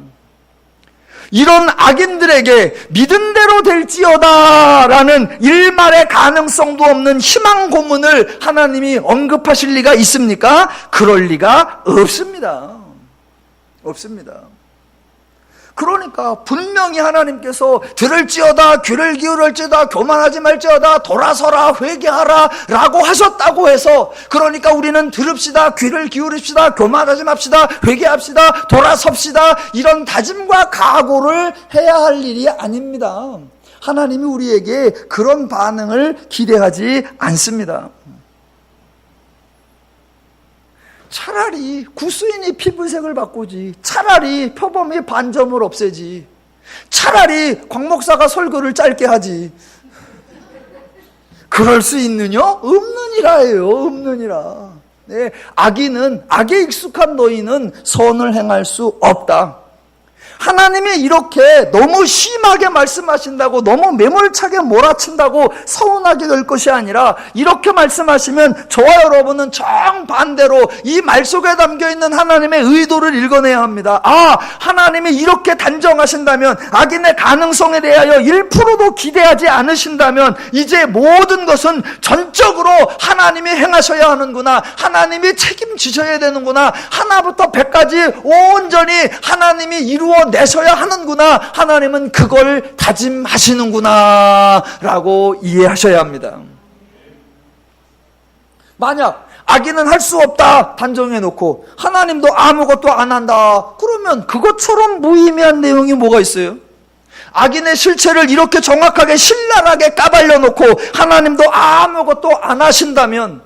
이런 악인들에게 믿은 대로 될지어다라는 일말의 가능성도 없는 희망 고문을 하나님이 언급하실 리가 있습니까? 그럴 리가 없습니다. 없습니다. 그러니까 분명히 하나님께서 들을지어다, 귀를 기울일지어다, 교만하지 말지어다, 돌아서라, 회개하라 라고 하셨다고 해서, 그러니까 우리는 들읍시다, 귀를 기울입시다, 교만하지 맙시다, 회개합시다, 돌아섭시다, 이런 다짐과 각오를 해야 할 일이 아닙니다. 하나님이 우리에게 그런 반응을 기대하지 않습니다. 차라리 구스인이 피부색을 바꾸지, 차라리 표범이 반점을 없애지, 차라리 광 목사가 설교를 짧게 하지. 그럴 수 있느냐? 없느니라예요. 없느니라. 악인은, 악에 익숙한 너희는 선을 행할 수 없다. 하나님이 이렇게 너무 심하게 말씀하신다고, 너무 매몰차게 몰아친다고 서운하게 될 것이 아니라, 이렇게 말씀하시면 저와 여러분은 정반대로 이 말 속에 담겨있는 하나님의 의도를 읽어내야 합니다. 아, 하나님이 이렇게 단정하신다면, 악인의 가능성에 대하여 1%도 기대하지 않으신다면 이제 모든 것은 전적으로 하나님이 행하셔야 하는구나, 하나님이 책임지셔야 되는구나, 하나부터 100까지 온전히 하나님이 이루어내셔야 하는구나, 하나님은 그걸 다짐하시는구나 라고 이해하셔야 합니다. 만약 악인은 할 수 없다 단정해놓고 하나님도 아무것도 안 한다, 그러면 그것처럼 무의미한 내용이 뭐가 있어요? 악인의 실체를 이렇게 정확하게 신랄하게 까발려놓고 하나님도 아무것도 안 하신다면,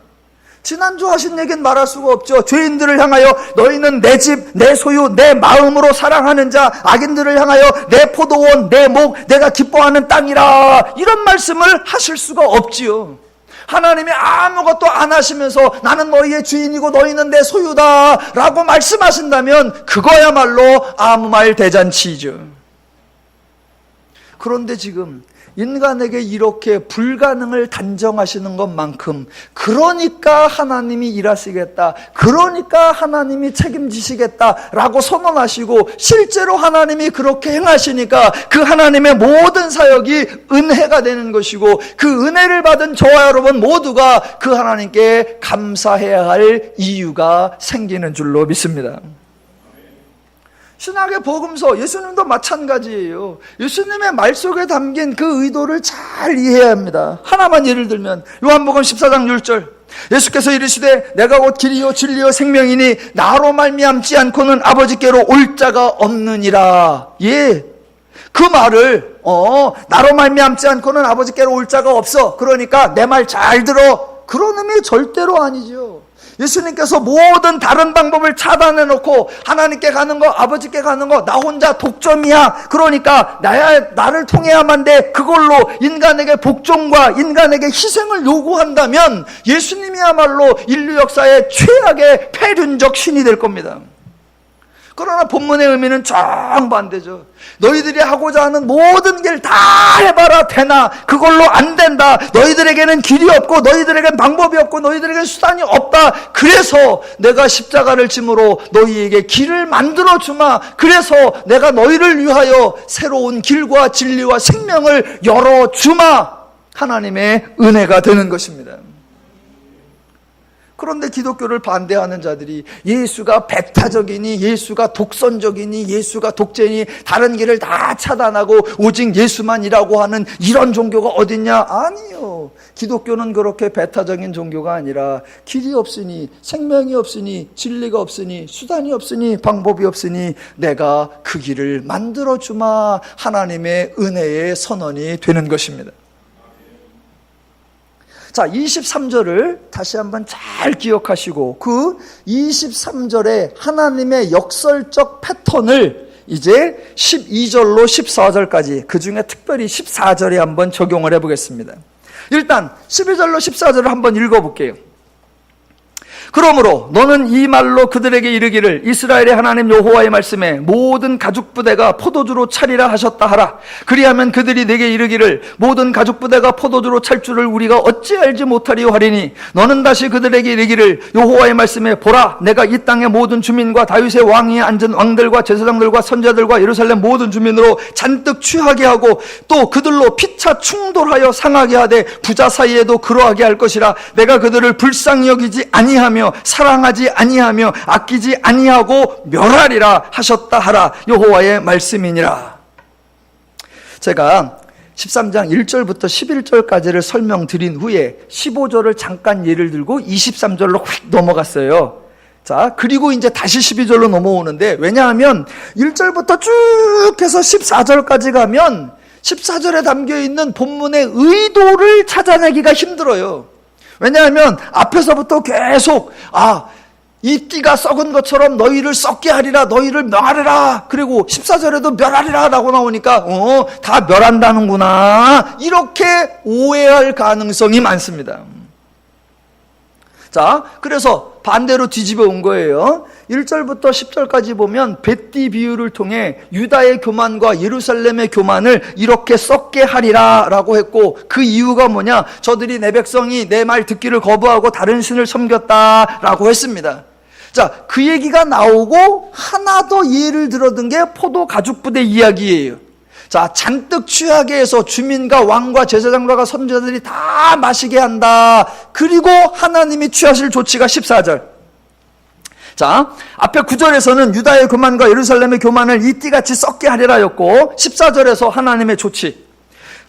지난주 하신 얘기는 말할 수가 없죠. 죄인들을 향하여 너희는 내 집, 내 소유, 내 마음으로 사랑하는 자, 악인들을 향하여 내 포도원, 내 목, 내가 기뻐하는 땅이라, 이런 말씀을 하실 수가 없지요. 하나님이 아무것도 안 하시면서 나는 너희의 주인이고 너희는 내 소유다 라고 말씀하신다면 그거야말로 아무 말 대잔치죠. 그런데 지금 인간에게 이렇게 불가능을 단정하시는 것만큼, 그러니까 하나님이 일하시겠다, 그러니까 하나님이 책임지시겠다라고 선언하시고 실제로 하나님이 그렇게 행하시니까 그 하나님의 모든 사역이 은혜가 되는 것이고, 그 은혜를 받은 저와 여러분 모두가 그 하나님께 감사해야 할 이유가 생기는 줄로 믿습니다. 신약의 복음서, 예수님도 마찬가지예요. 예수님의 말 속에 담긴 그 의도를 잘 이해해야 합니다. 하나만 예를 들면 요한복음 14장 6절, 예수께서 이르시되 내가 곧 길이요 진리요 생명이니 나로 말미암지 않고는 아버지께로 올 자가 없느니라. 예, 그 말을 나로 말미암지 않고는 아버지께로 올 자가 없어, 그러니까 내 말 잘 들어, 그런 의미 절대로 아니죠. 예수님께서 모든 다른 방법을 차단해놓고 하나님께 가는 거, 아버지께 가는 거, 나 혼자 독점이야, 그러니까 나를 통해야만 돼, 그걸로 인간에게 복종과 인간에게 희생을 요구한다면 예수님이야말로 인류 역사의 최악의 폐륜적 신이 될 겁니다. 그러나 본문의 의미는 정반대죠. 너희들이 하고자 하는 모든 길 다 해봐라 되나 그걸로 안 된다, 너희들에게는 길이 없고 너희들에게는 방법이 없고 너희들에게는 수단이 없다, 그래서 내가 십자가를 짐으로 너희에게 길을 만들어주마, 그래서 내가 너희를 위하여 새로운 길과 진리와 생명을 열어주마, 하나님의 은혜가 되는 것입니다. 그런데 기독교를 반대하는 자들이 예수가 배타적이니, 예수가 독선적이니, 예수가 독재니, 다른 길을 다 차단하고 오직 예수만이라고 하는 이런 종교가 어딨냐? 아니요. 기독교는 그렇게 배타적인 종교가 아니라 길이 없으니, 생명이 없으니, 진리가 없으니, 수단이 없으니, 방법이 없으니 내가 그 길을 만들어주마, 하나님의 은혜의 선언이 되는 것입니다. 자, 23절을 다시 한번 잘 기억하시고 그 23절에 하나님의 역설적 패턴을 이제 12절로 14절까지, 그 중에 특별히 14절에 한번 적용을 해보겠습니다. 일단 12절로 14절을 한번 읽어볼게요. 그러므로 너는 이 말로 그들에게 이르기를 이스라엘의 하나님 여호와의 말씀에 모든 가죽 부대가 포도주로 차리라 하셨다 하라. 그리하면 그들이 내게 이르기를 모든 가죽 부대가 포도주로 찰 줄을 우리가 어찌 알지 못하리요 하리니 너는 다시 그들에게 이르기를 여호와의 말씀에 보라, 내가 이 땅의 모든 주민과 다윗의 왕위에 앉은 왕들과 제사장들과 선자들과 예루살렘 모든 주민으로 잔뜩 취하게 하고 또 그들로 피차 충돌하여 상하게 하되 부자 사이에도 그러하게 할 것이라. 내가 그들을 불쌍히 여기지 아니하며 사랑하지 아니하며 아끼지 아니하고 멸하리라 하셨다 하라. 여호와의 말씀이니라. 제가 13장 1절부터 11절까지를 설명드린 후에 15절을 잠깐 예를 들고 23절로 휙 넘어갔어요. 자, 그리고 이제 다시 12절로 넘어오는데, 왜냐하면 1절부터 쭉 해서 14절까지 가면 14절에 담겨있는 본문의 의도를 찾아내기가 힘들어요. 왜냐하면 앞에서부터 계속 이 띠가 썩은 것처럼 너희를 썩게 하리라, 너희를 멸하리라, 그리고 14절에도 멸하리라 라고 나오니까 다 멸한다는구나, 이렇게 오해할 가능성이 많습니다. 자, 그래서 반대로 뒤집어 온 거예요. 1절부터 10절까지 보면 벳디 비유를 통해 유다의 교만과 예루살렘의 교만을 이렇게 썩게 하리라 라고 했고, 그 이유가 뭐냐? 저들이 내 백성이 내 말 듣기를 거부하고 다른 신을 섬겼다 라고 했습니다. 자, 그 얘기가 나오고 하나 더 예를 들어든 게 포도 가죽 부대 이야기예요. 자, 잔뜩 취하게 해서 주민과 왕과 제사장과 선지자들이 다 마시게 한다. 그리고 하나님이 취하실 조치가 14절. 자, 앞에 9절에서는 유다의 교만과 예루살렘의 교만을 이 띠같이 썩게 하리라였고, 14절에서 하나님의 조치.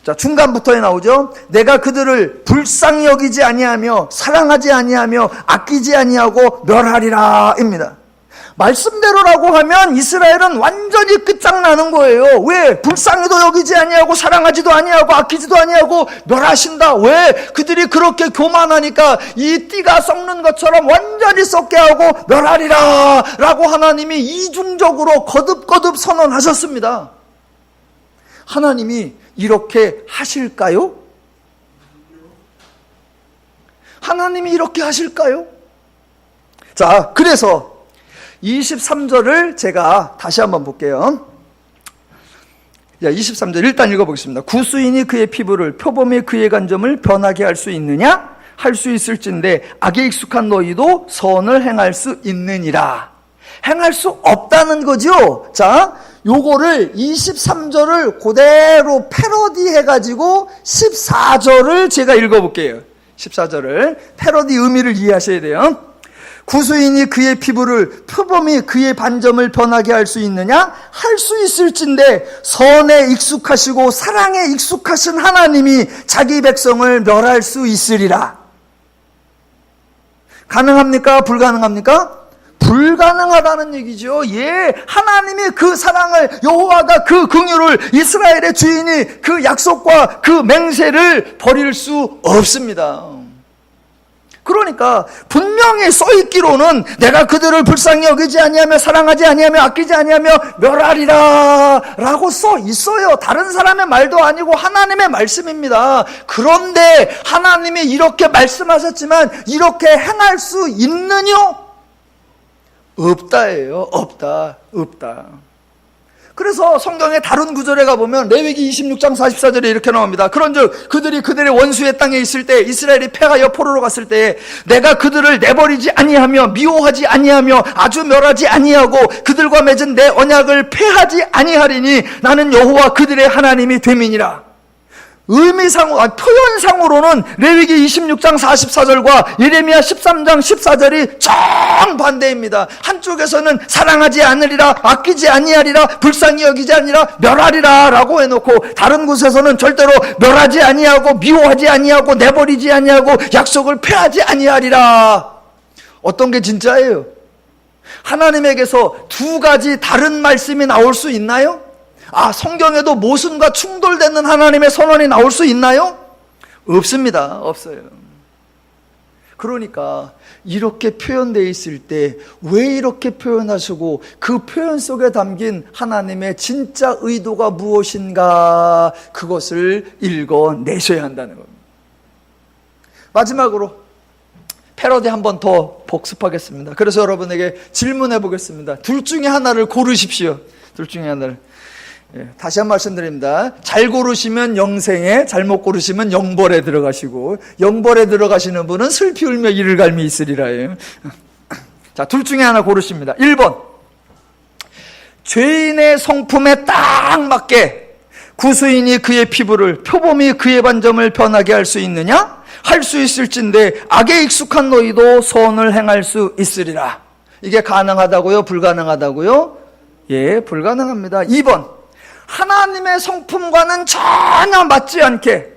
자, 중간부터에 나오죠. 내가 그들을 불쌍히 여기지 아니하며 사랑하지 아니하며 아끼지 아니하고 멸하리라 입니다. 말씀대로라고 하면 이스라엘은 완전히 끝장나는 거예요. 왜? 불쌍히도 여기지 아니하고 사랑하지도 아니하고 아끼지도 아니하고 멸하신다. 왜? 그들이 그렇게 교만하니까 이 띠가 썩는 것처럼 완전히 썩게 하고 멸하리라 라고 하나님이 이중적으로 거듭거듭 선언하셨습니다. 하나님이 이렇게 하실까요? 하나님이 이렇게 하실까요? 자, 그래서 23절을 제가 다시 한번 볼게요. 23절 일단 읽어보겠습니다. 구수인이 그의 피부를 표범이 그의 간점을 변하게 할 수 있느냐? 할 수 있을진데 악에 익숙한 너희도 선을 행할 수 있느니라. 행할 수 없다는 거죠. 자, 요거를 23절을 그대로 패러디 해가지고 14절을 제가 읽어볼게요. 14절을 패러디 의미를 이해하셔야 돼요. 구수인이 그의 피부를 표범이 그의 반점을 변하게 할 수 있느냐? 할 수 있을진데 선에 익숙하시고 사랑에 익숙하신 하나님이 자기 백성을 멸할 수 있으리라. 가능합니까? 불가능합니까? 불가능하다는 얘기죠. 예, 하나님이 그 사랑을, 여호와가 그 긍휼을, 이스라엘의 주인이 그 약속과 그 맹세를 버릴 수 없습니다. 그러니까 분명히 써있기로는 내가 그들을 불쌍히 여기지 아니하며 사랑하지 아니하며 아끼지 아니하며 멸하리라 라고 써 있어요. 다른 사람의 말도 아니고 하나님의 말씀입니다. 그런데 하나님이 이렇게 말씀하셨지만 이렇게 행할 수 있느냐? 없다예요. 없다. 그래서 성경의 다른 구절에 가보면 레위기 26장 44절에 이렇게 나옵니다. 그런즉 그들이 그들의 원수의 땅에 있을 때, 이스라엘이 패가 여포로로 갔을 때 내가 그들을 내버리지 아니하며 미워하지 아니하며 아주 멸하지 아니하고 그들과 맺은 내 언약을 폐하지 아니하리니 나는 여호와 그들의 하나님이 됨이니라. 표현상으로는 레위기 26장 44절과 예레미야 13장 14절이 정반대입니다. 한쪽에서는 사랑하지 않으리라, 아끼지 아니하리라, 불쌍히 여기지 아니라 멸하리라 라고 해놓고, 다른 곳에서는 절대로 멸하지 아니하고 미워하지 아니하고 내버리지 아니하고 약속을 폐하지 아니하리라. 어떤 게 진짜예요? 하나님에게서 두 가지 다른 말씀이 나올 수 있나요? 성경에도 모순과 충돌되는 하나님의 선언이 나올 수 있나요? 없습니다. 없어요. 그러니까 이렇게 표현되어 있을 때 왜 이렇게 표현하시고 그 표현 속에 담긴 하나님의 진짜 의도가 무엇인가, 그것을 읽어내셔야 한다는 겁니다. 마지막으로 패러디 한 번 더 복습하겠습니다. 그래서 여러분에게 질문해 보겠습니다. 둘 중에 하나를 고르십시오. 둘 중에 하나를. 다시 한 말씀드립니다. 잘 고르시면 영생에, 잘못 고르시면 영벌에 들어가시고, 영벌에 들어가시는 분은 슬피 울며 이를 갈미 있으리라. 자, 둘 중에 하나 고르십니다. 1번, 죄인의 성품에 딱 맞게 구수인이 그의 피부를, 표범이 그의 반점을 변하게 할 수 있느냐? 할 수 있을진데 악에 익숙한 너희도 선을 행할 수 있으리라. 이게 가능하다고요? 불가능하다고요? 예, 불가능합니다. 2번, 하나님의 성품과는 전혀 맞지 않게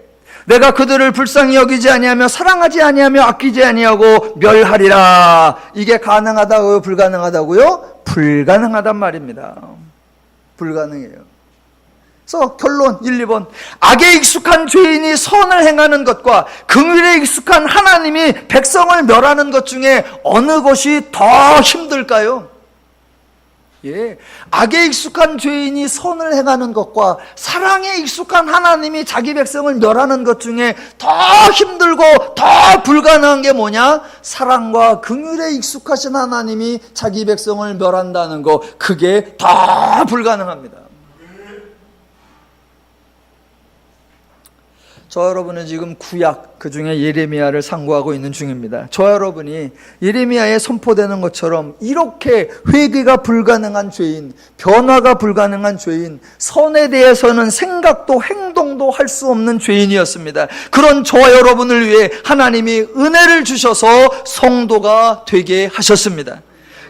내가 그들을 불쌍히 여기지 아니하며 사랑하지 아니하며 아끼지 아니하고 멸하리라. 이게 가능하다고요? 불가능하다고요? 불가능하단 말입니다. 불가능해요. 그래서 결론 1, 2번. 악에 익숙한 죄인이 선을 행하는 것과 긍휼에 익숙한 하나님이 백성을 멸하는 것 중에 어느 것이 더 힘들까요? 예, 악에 익숙한 죄인이 선을 행하는 것과 사랑에 익숙한 하나님이 자기 백성을 멸하는 것 중에 더 힘들고 더 불가능한 게 뭐냐? 사랑과 긍휼에 익숙하신 하나님이 자기 백성을 멸한다는 거, 그게 더 불가능합니다. 저 여러분은 지금 구약, 그 중에 예레미야를 상고하고 있는 중입니다. 저 여러분이 예레미야에 선포되는 것처럼 이렇게 회개가 불가능한 죄인, 변화가 불가능한 죄인, 선에 대해서는 생각도 행동도 할 수 없는 죄인이었습니다. 그런 저와 여러분을 위해 하나님이 은혜를 주셔서 성도가 되게 하셨습니다.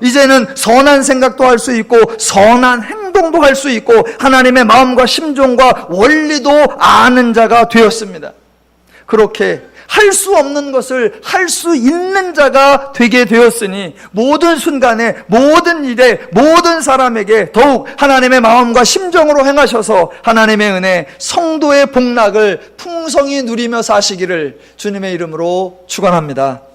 이제는 선한 생각도 할 수 있고 선한 행동도 할 수 있고 하나님의 마음과 심정과 원리도 아는 자가 되었습니다. 그렇게 할 수 없는 것을 할 수 있는 자가 되게 되었으니 모든 순간에 모든 일에 모든 사람에게 더욱 하나님의 마음과 심정으로 행하셔서 하나님의 은혜, 성도의 복락을 풍성히 누리며 사시기를 주님의 이름으로 축원합니다.